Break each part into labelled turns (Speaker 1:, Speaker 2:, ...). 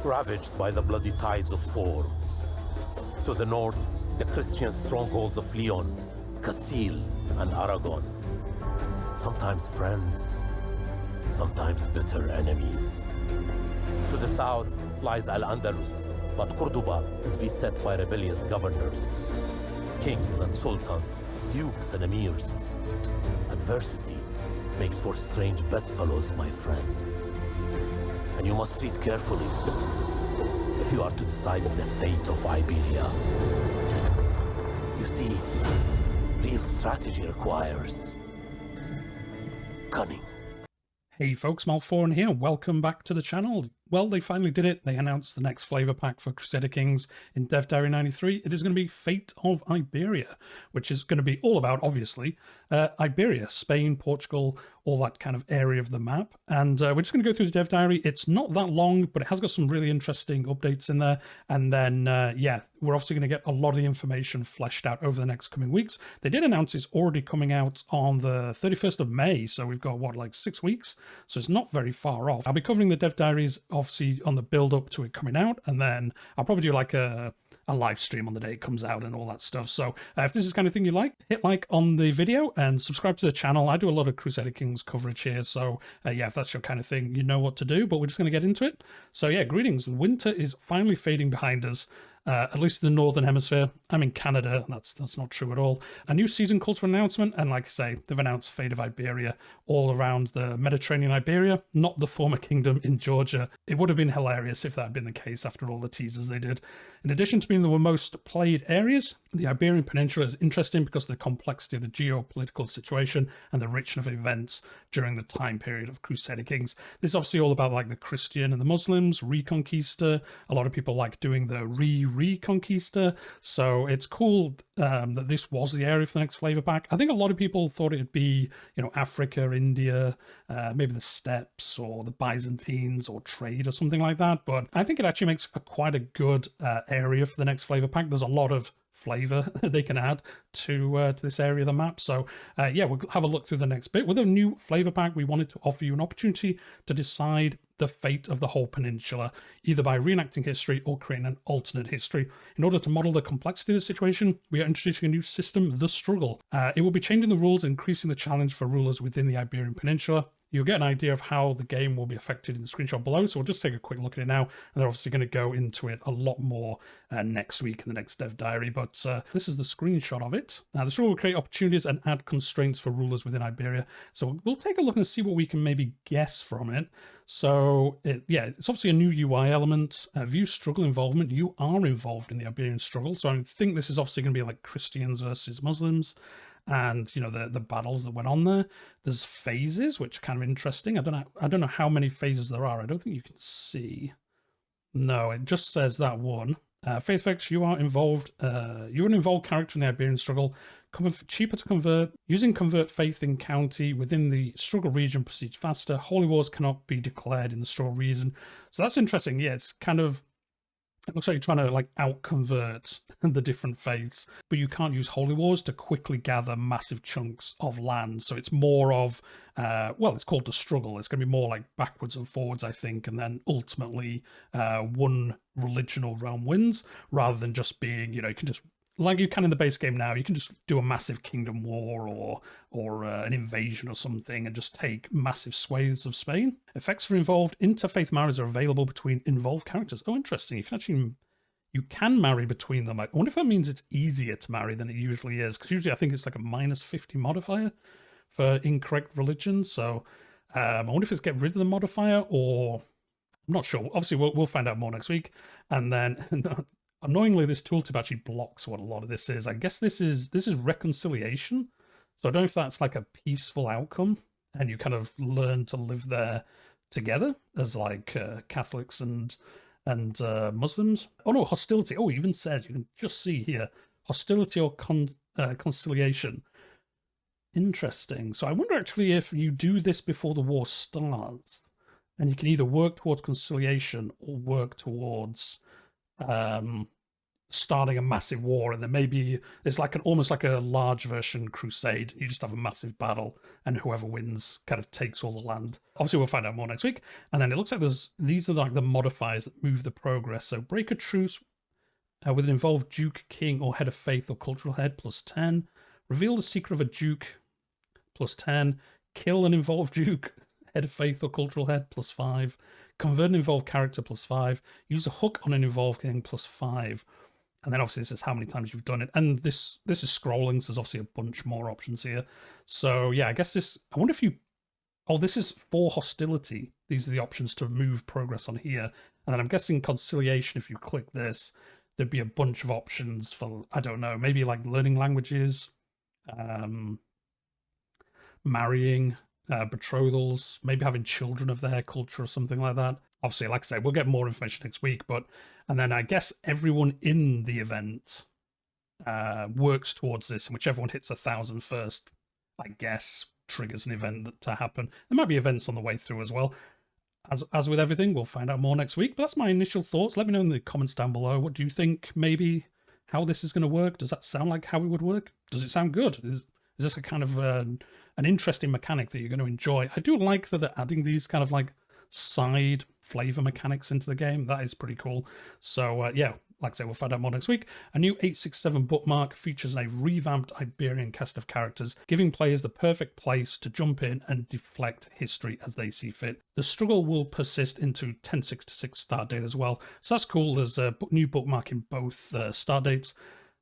Speaker 1: ravaged by the bloody tides of war. To the north, the Christian strongholds of Leon, Castile, and Aragon. Sometimes friends, sometimes bitter enemies. To the south lies Al-Andalus, but Cordoba is beset by rebellious governors, kings and sultans, dukes and emirs. Adversity makes for strange bedfellows, my friend. And you must tread carefully if you are to decide the fate of Iberia. You see, real strategy requires cunning.
Speaker 2: Hey folks, Malforian here. Welcome back to the channel. Well, they finally did it. They announced the next flavor pack for Crusader Kings in Dev Diary 93. It is going to be Fate of Iberia, which is going to be all about, obviously, Iberia, Spain, Portugal, all that kind of area of the map. And we're just going to go through the Dev Diary. It's not that long, but it has got some really interesting updates in there. And then, yeah, we're obviously going to get a lot of the information fleshed out over the next coming weeks. They did announce it's already coming out on the 31st of May. So we've got, what, like 6 weeks? So it's not very far off. I'll be covering the Dev Diaries obviously on the build up to it coming out, and then I'll probably do like a live stream on the day it comes out and all that stuff. So if this is the kind of thing you like, hit like on the video and subscribe to the channel. I do a lot of Crusader Kings coverage here, so yeah, if that's your kind of thing, you know what to do. But we're just going to get into it. So yeah, greetings. Winter is finally fading behind us. At least in the Northern Hemisphere. I'm in Canada. That's not true at all. A new season calls for an announcement, and like I say, they've announced Fate of Iberia all around the Mediterranean Iberia, not the former kingdom in Georgia. It would have been hilarious if that had been the case after all the teasers they did. In addition to being the most played areas, the Iberian Peninsula is interesting because of the complexity of the geopolitical situation and the richness of events during the time period of Crusader Kings. This is obviously all about like the Christian and the Muslims, Reconquista. A lot of people like doing the Reconquista, so it's cool that this was the area for the next flavor pack. I think a lot of people thought it'd be, you know, Africa, India, maybe the steppes or the Byzantines or trade or something like that, but I think it actually makes quite a good area for the next flavor pack. There's a lot of flavor they can add to this area of the map. So yeah, we'll have a look through the next bit. With a new flavor pack, we wanted to offer you an opportunity to decide the fate of the whole peninsula, either by reenacting history or creating an alternate history. In order to model the complexity of the situation, we are introducing a new system, the Struggle. It will be changing the rules, increasing the challenge for rulers within the Iberian Peninsula. You'll get an idea of how the game will be affected in the screenshot below, so we'll just take a quick look at it now, and they're obviously going to go into it a lot more next week in the next Dev Diary, but this is the screenshot of it. The Struggle will create opportunities and add constraints for rulers within Iberia, so we'll take a look and see what we can maybe guess from it. So, yeah, it's obviously a new UI element. View struggle involvement. You are involved in the Iberian struggle, so I think this is obviously going to be like Christians versus Muslims. And you know the battles that went on there. There's phases, which are kind of interesting. I don't know how many phases there are. I don't think you can see. No, it just says that one. Faith effects. You are involved. You're an involved character in the Iberian struggle. Cheaper to convert. Using convert faith in county within the struggle region proceeds faster. Holy wars cannot be declared in the struggle region. So that's interesting. Yeah, it's kind of. It looks like you're trying to like out-convert the different faiths, but you can't use holy wars to quickly gather massive chunks of land. So it's more of, well, it's called the struggle. It's going to be more like backwards and forwards, I think, and then ultimately one religion or realm wins, rather than just being, you know, you can just, like you can in the base game now, you can just do a massive kingdom war or an invasion or something and just take massive swathes of Spain. Effects for involved interfaith marriages are available between involved characters. Oh, interesting. You can marry between them. I wonder if that means it's easier to marry than it usually is, because usually I think it's like a -50 modifier for incorrect religion. So I wonder if it's get rid of the modifier, or I'm not sure. Obviously, we'll find out more next week. And then annoyingly, this tooltip actually blocks what a lot of this is. I guess this is reconciliation. So I don't know if that's like a peaceful outcome, and you kind of learn to live there together as like Catholics and Muslims. Oh no, hostility. Oh, it even says, you can just see here, hostility or conciliation. Interesting. So I wonder actually if you do this before the war starts, and you can either work towards conciliation or work towards starting a massive war, and then maybe it's like almost like a large version Crusade. You just have a massive battle, and whoever wins kind of takes all the land. Obviously, we'll find out more next week. And then it looks like these are like the modifiers that move the progress. So break a truce with an involved duke, king, or head of faith or cultural head, +10. Reveal the secret of a duke, +10. Kill an involved duke, head of faith or cultural head, +5. Convert an involved character, +5. Use a hook on an involved king, +5. And then obviously this is how many times you've done it. And this is scrolling, so there's obviously a bunch more options here. So yeah, I guess I wonder if you, oh, this is for hostility. These are the options to move progress on here. And then I'm guessing conciliation, if you click this, there'd be a bunch of options for, I don't know, maybe like learning languages, marrying, betrothals, maybe having children of their culture or something like that. Obviously, like I say, we'll get more information next week, and then I guess everyone in the event works towards this, and whichever one hits 1,000 first, I guess, triggers an event to happen. There might be events on the way through as well. As with everything, we'll find out more next week, but that's my initial thoughts. Let me know in the comments down below. What do you think, maybe, how this is going to work? Does that sound like how it would work? Does it sound good? Is this a kind of an interesting mechanic that you're going to enjoy? I do like that they're adding these kind of like side flavor mechanics into the game. That is pretty cool. So yeah, like I say, we'll find out more next week. A new 867 bookmark features a revamped Iberian cast of characters, giving players the perfect place to jump in and deflect history as they see fit. The struggle will persist into 1066 start date as well, so that's cool. There's a new bookmark in both start dates.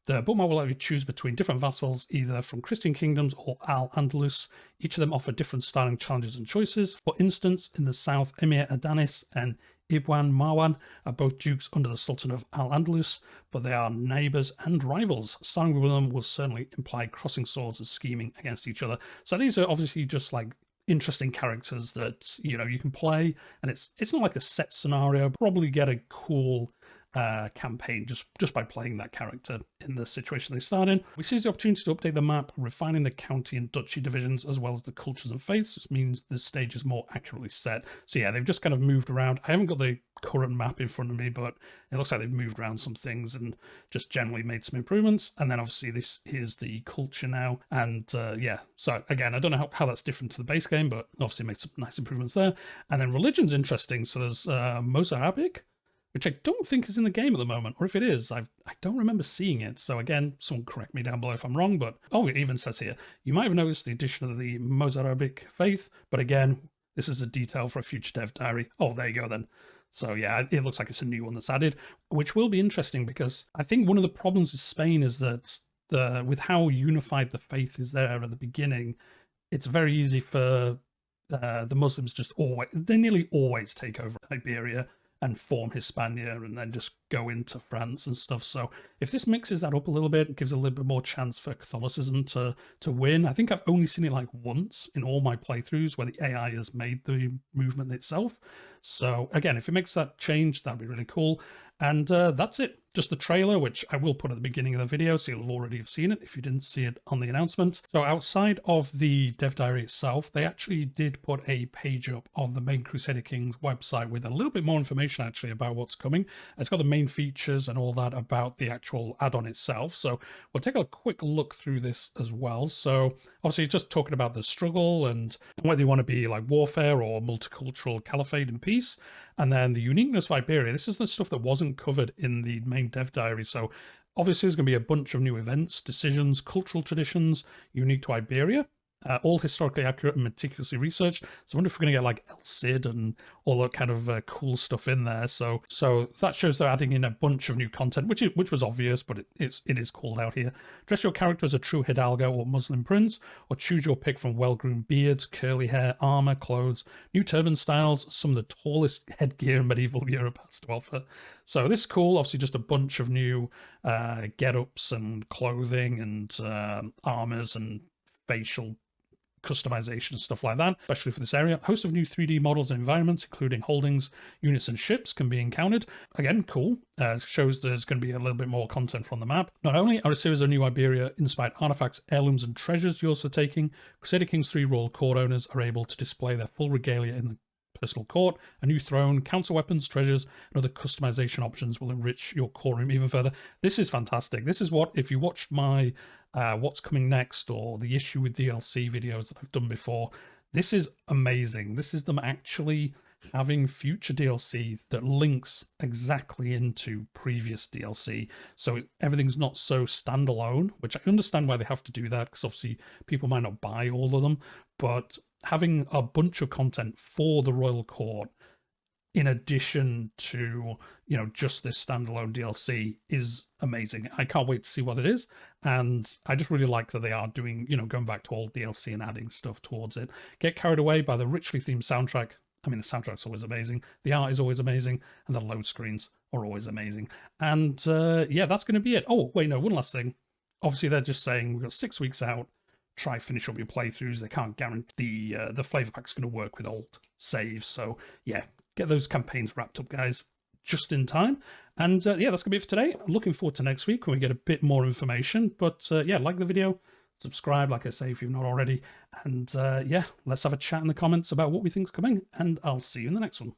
Speaker 2: The bookmark will let you choose between different vassals, either from Christian kingdoms or Al-Andalus. Each of them offer different starting challenges and choices. For instance, in the south, Emir Adanis and Ibn Marwan are both dukes under the Sultan of Al-Andalus, but they are neighbours and rivals. Starting with them will certainly imply crossing swords and scheming against each other. So these are obviously just like interesting characters that, you know, you can play, and it's not like a set scenario. Probably get a cool campaign just by playing that character in the situation they start in. We seize the opportunity to update the map, refining the county and duchy divisions as well as the cultures and faiths, which means the stage is more accurately set. So yeah, they've just kind of moved around. I haven't got the current map in front of me, but it looks like they've moved around some things and just generally made some improvements. And then obviously this is the culture now, and yeah, so again, I don't know how that's different to the base game, but obviously made some nice improvements there. And then religion's interesting. So there's Mozarabic, which I don't think is in the game at the moment, or if it is, I don't remember seeing it. So again, someone correct me down below if I'm wrong, but oh, it even says here, you might have noticed the addition of the Mozarabic faith, but again, this is a detail for a future dev diary. Oh, there you go then. So yeah, it looks like it's a new one that's added, which will be interesting because I think one of the problems with Spain is that with how unified the faith is there at the beginning, it's very easy for the Muslims they nearly always take over Iberia and form Hispania and then just go into France and stuff. So if this mixes that up a little bit, it gives a little bit more chance for Catholicism to win. I think I've only seen it like once in all my playthroughs where the AI has made the movement itself. So again, if it makes that change, that'd be really cool. And that's it. Just the trailer, which I will put at the beginning of the video, so you'll already have seen it if you didn't see it on the announcement. So outside of the dev diary itself, they actually did put a page up on the main Crusader Kings website with a little bit more information actually about what's coming. It's got the main features and all that about the actual add-on itself. So we'll take a quick look through this as well. So obviously just talking about the struggle and whether you want to be like warfare or multicultural caliphate and peace. And then the uniqueness of Iberia. This is the stuff that wasn't covered in the main dev diary. So obviously there's going to be a bunch of new events, decisions, cultural traditions unique to Iberia. All historically accurate and meticulously researched. So I wonder if we're going to get like El Cid and all that kind of cool stuff in there. So that shows they're adding in a bunch of new content, which was obvious, but it is called out here. Dress your character as a true Hidalgo or Muslim prince, or choose your pick from well-groomed beards, curly hair, armor, clothes, new turban styles, some of the tallest headgear medieval Europe has to offer. So this is cool. Obviously just a bunch of new get-ups and clothing and armors and facial customization and stuff like that, especially for this area. A host of new 3D models and environments, including holdings, units, and ships, can be encountered. Again, cool. Shows there's going to be a little bit more content from the map. Not only are a series of new Iberia-inspired artifacts, heirlooms, and treasures you're also taking, Crusader Kings 3 Royal Court owners are able to display their full regalia in the personal court, a new throne, council weapons, treasures, and other customization options will enrich your courtroom even further. This is fantastic. This is what, if you watched my what's coming next or the issue with DLC videos that I've done before, this is amazing. This is them actually having future DLC that links exactly into previous DLC. So everything's not so standalone, which I understand why they have to do that, because obviously people might not buy all of them, but having a bunch of content for the Royal Court in addition to, you know, just this standalone DLC is amazing. I can't wait to see what it is, and I just really like that they are doing, you know, going back to old DLC and adding stuff towards it. Get carried away by the richly themed soundtrack. I mean, the soundtrack's always amazing, the art is always amazing, and the load screens are always amazing. And yeah, that's going to be it. Oh, wait, no, one last thing. Obviously, they're just saying we've got 6 weeks out. Try finish up your playthroughs. They can't guarantee the flavor pack's going to work with old saves. So yeah, get those campaigns wrapped up, guys, just in time. And yeah, that's going to be it for today. I'm looking forward to next week when we get a bit more information. But yeah, like the video, subscribe, like I say, if you've not already. And yeah, let's have a chat in the comments about what we think's coming. And I'll see you in the next one.